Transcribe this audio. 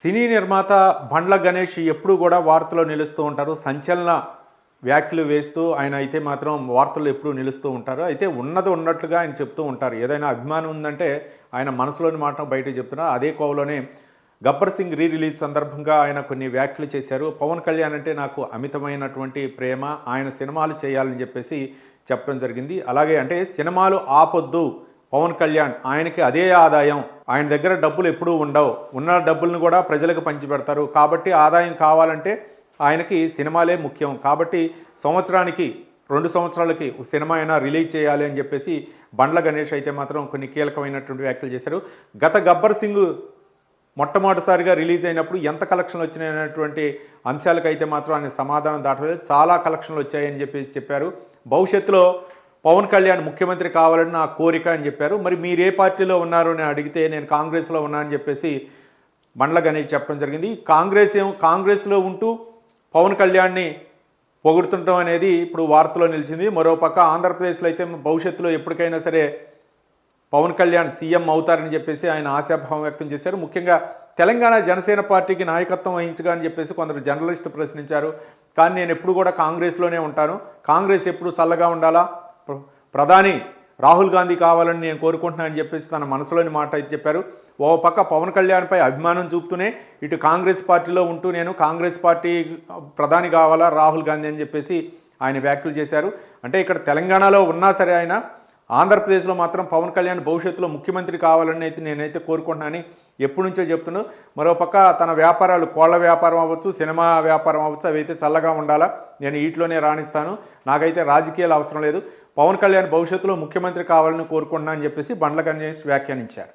సినీ నిర్మాత బండ్ల గణేష్ ఎప్పుడూ కూడా వార్తల్లో నిలుస్తూ ఉంటారు. సంచలన వ్యాఖ్యలు వేస్తూ ఆయన అయితే మాత్రం వార్తల్లో ఎప్పుడూ నిలుస్తూ ఉంటారు. అయితే ఉన్నది ఉన్నట్లుగా ఆయన చెప్తూ ఉంటారు. ఏదైనా అభిమానం ఉందంటే ఆయన మనసులోని మాట బయటకు చెప్తున్నారు. అదే కోవలోనే గబ్బర్ సింగ్ రిలీజ్ సందర్భంగా ఆయన కొన్ని వ్యాఖ్యలు చేశారు. పవన్ కళ్యాణ్ అంటే నాకు అమితమైనటువంటి ప్రేమ, ఆయన సినిమాలు చేయాలని చెప్పేసి చెప్పడం జరిగింది. అలాగే అంటే సినిమాలు ఆపొద్దు పవన్ కళ్యాణ్, ఆయనకి అదే ఆదాయం, ఆయన దగ్గర డబ్బులు ఎప్పుడూ ఉండవు, ఉన్న డబ్బులను కూడా ప్రజలకు పంచిపెడతారు. కాబట్టి ఆదాయం కావాలంటే ఆయనకి సినిమాలే ముఖ్యం. కాబట్టి సంవత్సరానికి 2 సంవత్సరాలకి సినిమా అయినా రిలీజ్ చేయాలి అని చెప్పేసి బండ్ల గణేష్ అయితే మాత్రం కొన్ని కీలకమైనటువంటి వ్యాఖ్యలు చేశారు. గత గబ్బర్ సింగ్ మొట్టమొదటిసారిగా రిలీజ్ అయినప్పుడు ఎంత కలెక్షన్లు వచ్చినాయనేటువంటి అంశాలకైతే మాత్రం ఆయన సమాధానం దాటలేదు. చాలా కలెక్షన్లు వచ్చాయని చెప్పేసి చెప్పారు. భవిష్యత్తులో పవన్ కళ్యాణ్ ముఖ్యమంత్రి కావాలని నా కోరిక అని చెప్పారు. మరి మీరు ఏ పార్టీలో ఉన్నారు అని అడిగితే నేను కాంగ్రెస్లో ఉన్నానని చెప్పేసి బండ్ల గణేష్ చెప్పడం జరిగింది. కాంగ్రెస్లో ఉంటూ పవన్ కళ్యాణ్ని పొగుడుతుండటం అనేది ఇప్పుడు వార్తలో నిలిచింది. మరోపక్క ఆంధ్రప్రదేశ్లో అయితే భవిష్యత్తులో ఎప్పటికైనా సరే పవన్ కళ్యాణ్ సీఎం అవుతారని చెప్పేసి ఆయన ఆశాభావం వ్యక్తం చేశారు. ముఖ్యంగా తెలంగాణ జనసేన పార్టీకి నాయకత్వం వహించగా అని చెప్పేసి కొందరు జర్నలిస్టు ప్రశ్నించారు. కానీ నేను ఎప్పుడు కూడా కాంగ్రెస్లోనే ఉంటాను, కాంగ్రెస్ ఎప్పుడు చల్లగా ఉండాలా, ప్రధాని రాహుల్ గాంధీ కావాలని నేను కోరుకుంటున్నానని చెప్పేసి తన మనసులోని మాట అయితే చెప్పారు. ఓ పక్క పవన్ కళ్యాణ్పై అభిమానం చూపుతూనే ఇటు కాంగ్రెస్ పార్టీలో ఉంటూ నేను కాంగ్రెస్ పార్టీ ప్రధాని కావాలా రాహుల్ గాంధీ అని చెప్పేసి ఆయన వ్యాఖ్యలు చేశారు. అంటే ఇక్కడ తెలంగాణలో ఉన్నా సరే ఆయన ఆంధ్రప్రదేశ్లో మాత్రం పవన్ కళ్యాణ్ భవిష్యత్తులో ముఖ్యమంత్రి కావాలని అయితే నేనైతే కోరుకుంటున్నానని ఎప్పటి నుంచో చెప్తున్నాను. మరోపక్క తన వ్యాపారాలు, కోళ్ల వ్యాపారం అవ్వచ్చు, సినిమా వ్యాపారం అవ్వచ్చు, అవి అయితే చల్లగా ఉండాలా, నేను వీటిలోనే రాణిస్తాను, నాకైతే రాజకీయాలు అవసరం లేదు, పవన్ కళ్యాణ్ భవిష్యత్తులో ముఖ్యమంత్రి కావాలని కోరుకుంటున్నా అని చెప్పేసి బండ్ల గణేష్ వ్యాఖ్యానించారు.